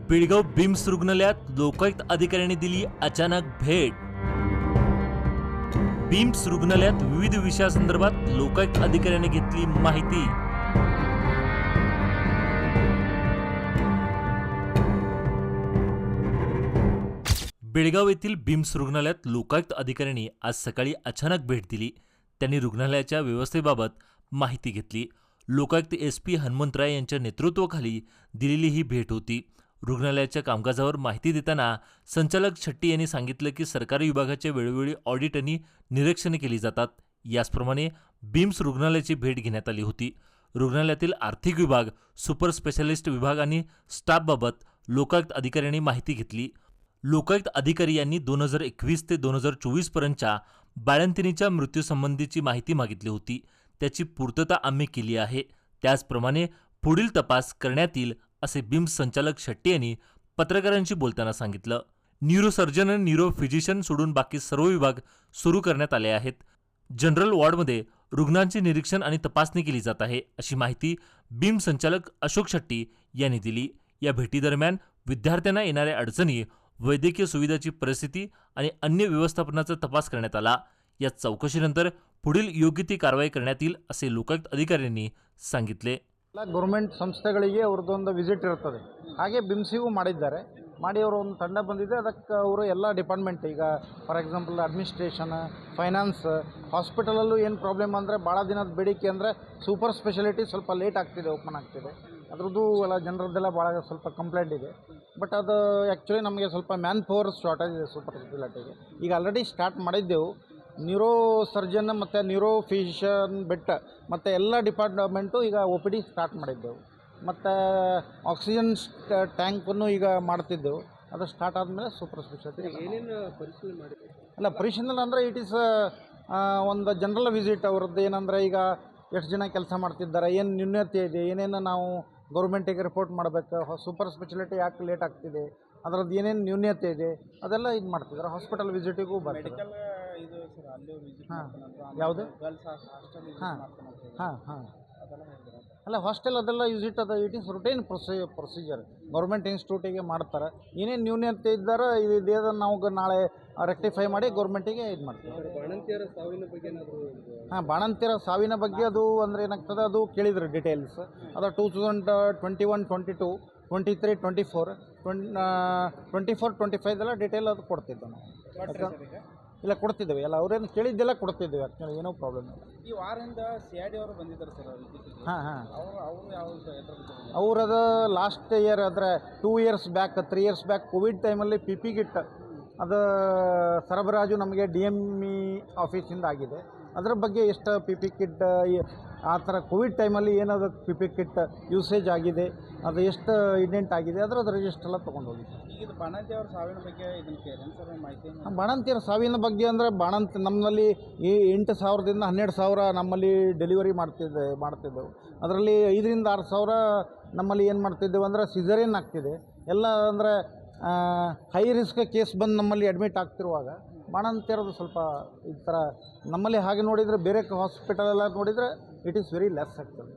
Belgaum beams रुग्णालयात लोकायुक्त अधिकाऱ्यांनी दिली अचानक भेट। बिम्स रुग्णालयात विविध विषयासंदर्भात लोकायुक्त अधिकाऱ्यांनी घेतली माहिती। बेळगाव येथील बिम्स रुग्णालयात लोकायुक्त अधिकाऱ्यांनी आज सकाळी अचानक भेट दिली। त्यांनी रुग्णालयाच्या व्यवस्थेबाबत माहिती घेतली। लोकायुक्त SP हनुमंतराय यांच्या नेतृत्वाखाली दिलेली ही भेट होती। रुग्णालयाच्या कामकाजावर माहिती देताना संचालक शेट्टी यांनी सांगितलं की सरकारी विभागाच्या वेळोवेळी ऑडिट आणि निरीक्षणे केली जातात। याचप्रमाणे बिम्स रुग्णालयाची भेट घेण्यात आली होती। रुग्णालयातील आर्थिक विभाग, सुपर स्पेशालिस्ट विभाग आणि स्टाफबाबत लोकायुक्त अधिकाऱ्यांनी माहिती घेतली। लोकायुक्त अधिकारी यांनी 2021 ते 2024 पर्यंतच्या बाळंतिणीच्या मृत्यूसंबंधीची माहिती मागितली होती। त्याची पूर्तता आम्ही केली आहे। त्याचप्रमाणे पुढील तपास करण्यात येईल असे बिम्स संचालक शेट्टी यांनी पत्रकारांशी बोलताना सांगितलं। न्यूरोसर्जन आणि न्यूरो फिजिशियन सोडून बाकी सर्व विभाग सुरू करण्यात आले आहेत। जनरल वॉर्डमध्ये रुग्णांचे निरीक्षण आणि तपासणी केली जात आहे अशी माहिती बिम्स संचालक अशोक शेट्टी यांनी दिली। या भेटीदरम्यान विद्यार्थ्यांना येणाऱ्या अडचणी, वैद्यकीय सुविधाची परिस्थिती आणि अन्य व्यवस्थापनाचा तपास करण्यात आला। या चौकशीनंतर पुढील योग्य ती कारवाई करण्यात येईल असे लोकायुक्त अधिकाऱ्यांनी सांगितले। ಗೌರ್ಮೆಂಟ್ ಸಂಸ್ಥೆಗಳಿಗೆ ಅವ್ರದ್ದೊಂದು ವಿಸಿಟ್ ಇರ್ತದೆ, ಹಾಗೆ ಬಿಮ್ಸಿಗೂ ಮಾಡಿದ್ದಾರೆ। ಮಾಡಿ ಅವರು ಒಂದು ತಂಡ ಬಂದಿದೆ, ಅದಕ್ಕೆ ಅವರು ಎಲ್ಲ ಡಿಪಾರ್ಟ್ಮೆಂಟ್, ಈಗ ಫಾರ್ ಎಕ್ಸಾಂಪಲ್ ಅಡ್ಮಿನಿಸ್ಟ್ರೇಷನ್, ಫೈನಾನ್ಸ್, ಹಾಸ್ಪಿಟಲಲ್ಲೂ ಏನು ಪ್ರಾಬ್ಲಮ್ ಅಂದರೆ ಭಾಳ ದಿನದ ಬೇಡಿಕೆ ಅಂದರೆ ಸೂಪರ್ ಸ್ಪೆಷಾಲಿಟಿ ಸ್ವಲ್ಪ ಲೇಟ್ ಆಗ್ತಿದೆ, ಓಪನ್ ಆಗ್ತಿದೆ, ಅದ್ರದ್ದು ಎಲ್ಲ ಜನರದ್ದೆಲ್ಲ ಭಾಳ ಸ್ವಲ್ಪ ಕಂಪ್ಲೇಂಟ್ ಇದೆ। ಬಟ್ ಅದು ಆ್ಯಕ್ಚುಲಿ ನಮಗೆ ಸ್ವಲ್ಪ ಮ್ಯಾನ್ ಪವರ್ ಶಾರ್ಟೇಜ್ ಇದೆ ಸೂಪರ್ ಸ್ಪೆಷಾಲಿಟಿಗೆ। ಈಗ ಆಲ್ರೆಡಿ ಸ್ಟಾರ್ಟ್ ಮಾಡಿದ್ದೆವು, ನ್ಯೂರೋ ಸರ್ಜನ್ ಮತ್ತು ನ್ಯೂರೋ ಫಿಜಿಷಿಯನ್ ಬೆಟ್ ಮತ್ತು ಎಲ್ಲ ಡಿಪಾರ್ಟ್ಮೆಂಟು ಈಗ OPD ಸ್ಟಾರ್ಟ್ ಮಾಡಿದ್ದೆವು। ಮತ್ತು ಆಕ್ಸಿಜನ್ ಟ್ಯಾಂಕನ್ನು ಈಗ ಮಾಡ್ತಿದ್ದೆವು, ಅದು ಸ್ಟಾರ್ಟ್ ಆದಮೇಲೆ ಸೂಪರ್ ಸ್ಪೆಷಾಲಿಟಿ ಏನೇನು ಪರಿಶೀಲನೆ ಮಾಡಿದ್ವಿ? ಅಲ್ಲ, ಪರಿಶೀಲನೆ ಅಂದರೆ ಇಟ್ ಈಸ್ ಒಂದು ಜನರಲ್ ವಿಸಿಟ್ ಅವ್ರದ್ದು। ಏನಂದರೆ ಈಗ ಎಷ್ಟು ಜನ ಕೆಲಸ ಮಾಡ್ತಿದ್ದಾರೆ, ಏನು ನ್ಯೂನತೆ ಇದೆ, ಏನೇನು ನಾವು ಗೌರ್ಮೆಂಟಿಗೆ ರಿಪೋರ್ಟ್ ಮಾಡಬೇಕು, ಸೂಪರ್ ಸ್ಪೆಷಾಲಿಟಿ ಯಾಕೆ ಲೇಟ್ ಆಗ್ತಿದೆ, ಅದರದ್ದು ಏನೇನು ನ್ಯೂನತೆ ಇದೆ ಅದೆಲ್ಲ ಇದು ಮಾಡ್ತಿದ್ದಾರೆ। ಹಾಸ್ಪಿಟಲ್ ವಿಸಿಟಿಗೂ ಬರ್ತಾರೆ। ಹಾಂ, ಯಾವುದು? ಹಾಂ ಹಾಂ ಹಾಂ ಅಲ್ಲ, ಹಾಸ್ಟೆಲ್ ಅದೆಲ್ಲ ವಿಸಿಟ್ ಅದ, it is routine procedure government ಇನ್ಸ್ಟಿಟ್ಯೂಟಿಗೆ ಮಾಡ್ತಾರೆ। ಏನೇನು ನ್ಯೂನತೆ ಇದ್ದಾರೆ ಇದನ್ನು ನಾವು ನಾಳೆ ರೆಕ್ಟಿಫೈ ಮಾಡಿ ಗೌರ್ಮೆಂಟಿಗೆ ಇದು ಮಾಡ್ತೀವಿ। ಬಾಣಂತಿಯರ ಸಾವಿನ ಬಗ್ಗೆ ಏನಾದರೂ? ಹಾಂ, ಬಾಣಂತಿಯರ ಸಾವಿನ ಬಗ್ಗೆ ಅದು ಅಂದರೆ ಏನಾಗ್ತದೆ, ಅದು ಕೇಳಿದ್ರು ಡೀಟೇಲ್ಸ್। ಅದು 2021, 22, 23, 24, 24, 25 ಎಲ್ಲ ಡೀಟೇಲ್ ಅದು ಕೊಡ್ತಿದ್ದೆ ನಾವು। ಇಲ್ಲ, ಕೊಡ್ತಿದ್ದೇವೆ ಎಲ್ಲ, ಅವ್ರೇನು ಕೇಳಿದ್ದೆಲ್ಲ ಕೊಡ್ತಿದ್ದೇವೆ। ಆ್ಯಕ್ಚುಲಿ ಏನೋ ಪ್ರಾಬ್ಲಮ್ ಇಲ್ಲ। ಈ ವಾರದಿಂದ CID ಅವರು ಬಂದಿದ್ದಾರೆ ಸರ್। ಹಾಂ ಹಾಂ, ಅವರು ಯಾವ ಅವ್ರದ್ದು ಲಾಸ್ಟ್ ಇಯರ್ ಅಂದರೆ 2 years back, 3 years back Covid ಟೈಮಲ್ಲಿ PP ಕಿಟ್ ಅದು ಸರಬರಾಜು ನಮಗೆ DME ಆಫೀಸಿಂದ ಆಗಿದೆ। ಅದರ ಬಗ್ಗೆ ಎಷ್ಟು PP ಕಿಟ್ ಆ ಥರ ಕೋವಿಡ್ ಟೈಮಲ್ಲಿ ಏನದು PP ಕಿಟ್ ಯೂಸೇಜ್ ಆಗಿದೆ, ಅದು ಎಷ್ಟು ಇಡೆಂಟ್ ಆಗಿದೆ, ಅದರದ್ದು ರಿಜಿಸ್ಟರ್ ಎಲ್ಲ ತೊಗೊಂಡು ಹೋಗಿದ್ದೆ। ಈಗ ಬಾಣಂತಿಯವ್ರ ಸಾವಿನ ಬಗ್ಗೆ ಇದನ್ನು ಕೇಳಿ ಸರ್ ಮಾಹಿತಿ? ಬಾಣಂತಿಯರ ಸಾವಿನ ಬಗ್ಗೆ ಅಂದರೆ ನಮ್ಮಲ್ಲಿ 8,000ದಿಂದ 12,000 ನಮ್ಮಲ್ಲಿ ಡೆಲಿವರಿ ಮಾಡ್ತಿದ್ದೆವು। ಅದರಲ್ಲಿ 5ರಿಂದ 6,000 ನಮ್ಮಲ್ಲಿ ಏನು ಮಾಡ್ತಿದ್ದೆವು ಅಂದರೆ ಸಿಸೇರಿಯನ್ ಆಗ್ತಿದೆ ಎಲ್ಲ। ಅಂದರೆ ಹೈ ರಿಸ್ಕ್ ಕೇಸ್ ಬಂದು ನಮ್ಮಲ್ಲಿ ಅಡ್ಮಿಟ್ ಆಗ್ತಿರುವಾಗ ಬಾಣಂತಿಯರದು ಸ್ವಲ್ಪ ಈ ಥರ ನಮ್ಮಲ್ಲಿ ಹಾಗೆ ನೋಡಿದರೆ ಬೇರೆ ಹಾಸ್ಪಿಟಲ್ ಎಲ್ಲ ನೋಡಿದರೆ ಇಟ್ ಈಸ್ ವೆರಿ ಲೆಸ್ ಆಗ್ತದೆ।